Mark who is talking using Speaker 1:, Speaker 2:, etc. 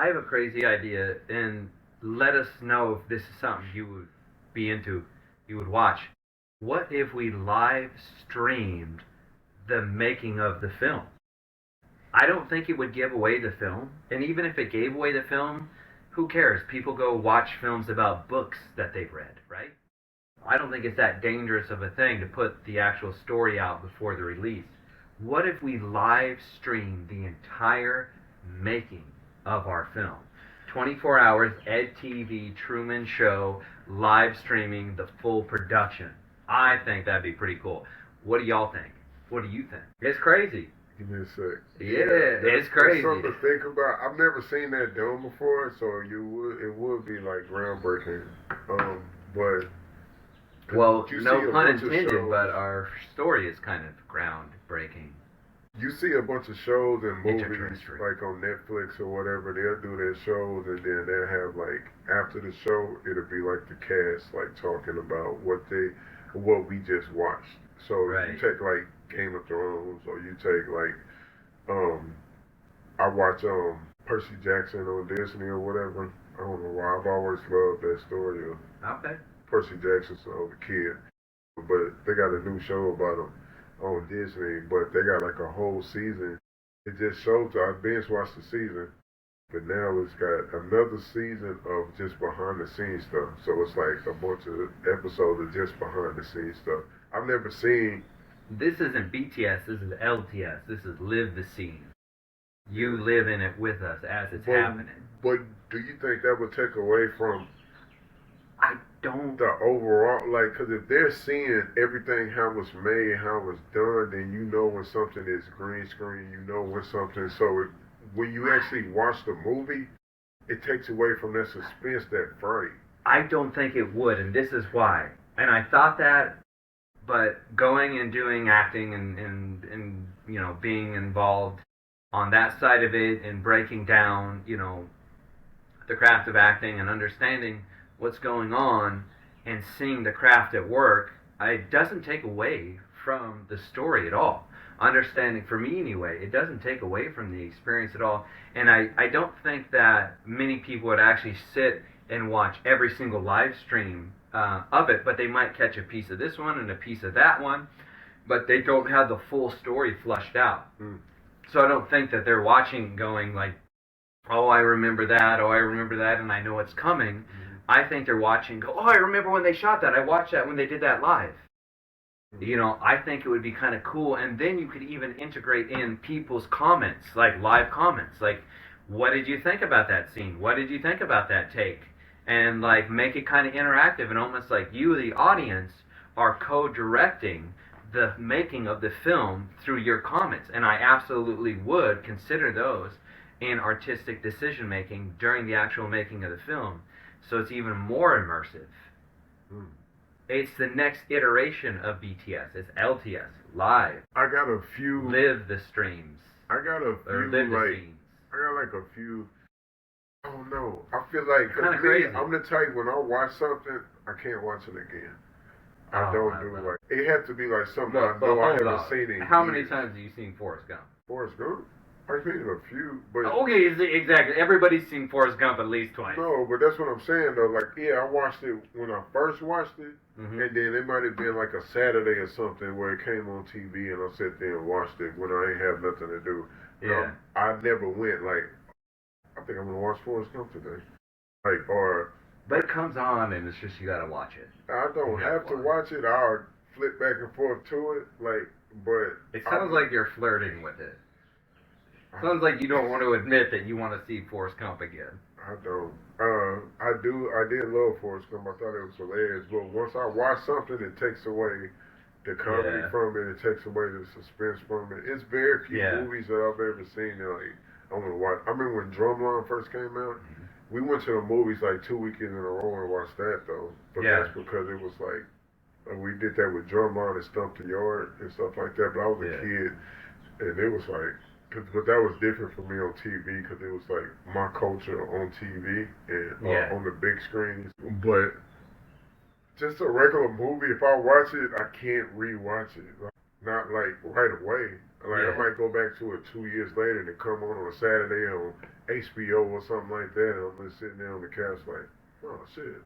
Speaker 1: I have a crazy idea, and let us know if this is something you would be into, you would watch. What if we live streamed the making of the film? I don't think it would give away the film, and even if it gave away the film, who cares? People go watch films about books that they've read, right? I don't think it's that dangerous of a thing to put the actual story out before the release. What if we live stream the entire making of our film? 24 hours, EdTV, Truman Show, live streaming the full production. I think that'd be pretty cool. What do y'all think? What do you think? It's crazy.
Speaker 2: Give me a sec.
Speaker 1: Yeah, it's crazy.
Speaker 2: That's something to think about. I've never seen that done before, so it would be like groundbreaking. But
Speaker 1: Well,
Speaker 2: you
Speaker 1: no
Speaker 2: see a
Speaker 1: pun
Speaker 2: bunch of
Speaker 1: intended,
Speaker 2: shows-
Speaker 1: but our story is kind of groundbreaking.
Speaker 2: You see a bunch of shows and movies
Speaker 1: Extraterrestrial.
Speaker 2: like on Netflix or whatever. They'll do their shows and then they'll have like after the show, it'll be like the cast like talking about what we just watched. So
Speaker 1: Right.
Speaker 2: you take like Game of Thrones or you take like I watch Percy Jackson on Disney or whatever. I don't know why I've always loved that story of
Speaker 1: Okay.
Speaker 2: Percy Jackson, so the kid. But they got a new show about him on Disney, but they got like a whole season. It just shows, I binge watched the season, but now it's got another season of just behind the scenes stuff. So it's like a bunch of episodes of just behind the scenes stuff. I've never seen.
Speaker 1: This isn't BTS, this is LTS. This is live the scene. You live in it with us as it's happening.
Speaker 2: But do you think that would take away from
Speaker 1: I don't.
Speaker 2: the overall, like, because if they're seeing everything how it's made, how it's done, then you know when something is green screen, you know when something. So when you actually watch the movie, it takes away from that suspense, that fright.
Speaker 1: I don't think it would, and this is why. And I thought that, but going and doing acting and you know, being involved on that side of it and breaking down, you know, the craft of acting and understanding what's going on and seeing the craft at work, it doesn't take away from the story at all. Understanding, for me anyway, it doesn't take away from the experience at all. And I don't think that many people would actually sit and watch every single live stream of it, but they might catch a piece of this one and a piece of that one, but they don't have the full story flushed out. So I don't think that they're watching going like, oh, I remember that, and I know it's coming. I think they're watching, go, oh, I remember when they shot that. I watched that when they did that live. You know, I think it would be kind of cool, and then you could even integrate in people's comments, like live comments, like, what did you think about that scene? What did you think about that take? And like make it kind of interactive and almost like you, the audience, are co-directing the making of the film through your comments. And I absolutely would consider those in artistic decision making during the actual making of the film. So it's even more immersive. It's the next iteration of BTS. It's LTS, live.
Speaker 2: I got a few.
Speaker 1: Live the streams.
Speaker 2: I got a
Speaker 1: Or
Speaker 2: few
Speaker 1: live the
Speaker 2: like.
Speaker 1: scenes.
Speaker 2: I got like a few. I don't know. I feel like
Speaker 1: Kinda
Speaker 2: me,
Speaker 1: crazy.
Speaker 2: I'm the type when I watch something, I can't watch it again. I
Speaker 1: Oh,
Speaker 2: don't
Speaker 1: I
Speaker 2: do
Speaker 1: love
Speaker 2: like it has to be like something
Speaker 1: But
Speaker 2: I know I
Speaker 1: hold
Speaker 2: haven't
Speaker 1: on.
Speaker 2: seen in
Speaker 1: How many
Speaker 2: years.
Speaker 1: times have you seen Forrest Gump?
Speaker 2: Forrest Gump? I've seen it a few, but
Speaker 1: Okay, exactly. Everybody's seen Forrest Gump at least twice.
Speaker 2: no, but that's what I'm saying though. Like, yeah, I watched it when I first watched it,
Speaker 1: Mhm.
Speaker 2: and then it might have been like a Saturday or something where it came on TV, and I sat there and watched it when I ain't have nothing to do. You know,
Speaker 1: Yeah.
Speaker 2: I never went like, I think I'm gonna watch Forrest Gump today, like, or
Speaker 1: But it comes on and it's just you gotta watch it.
Speaker 2: I don't
Speaker 1: You gotta
Speaker 2: have to watch it. I'll flip back and forth to it, like, but
Speaker 1: It sounds like you're flirting with it. Sounds like you don't want to admit that you want to see Forrest Gump again.
Speaker 2: I don't. I do. I did love Forrest Gump. I thought it was hilarious. But once I watch something, it takes away the comedy
Speaker 1: Yeah.
Speaker 2: from it. It takes away the suspense from it. It's very few
Speaker 1: Yeah.
Speaker 2: movies that I've ever seen that like I want to watch. I remember when Drumline first came out. We went to the movies like 2 weekends in a row and watched that though. But
Speaker 1: Yeah.
Speaker 2: that's because it was like we did that with Drumline and Stump the Yard and stuff like that. But I was a
Speaker 1: Yeah.
Speaker 2: kid, and it was like. But that was different for me on TV because it was like my culture on TV and
Speaker 1: Yeah.
Speaker 2: on the big screens. But just a regular movie, if I watch it, I can't rewatch it. Like, not like right away. Like I might go back to it 2 years later and it come on a Saturday on HBO or something like that. And I'm just sitting there on the couch like, oh shit,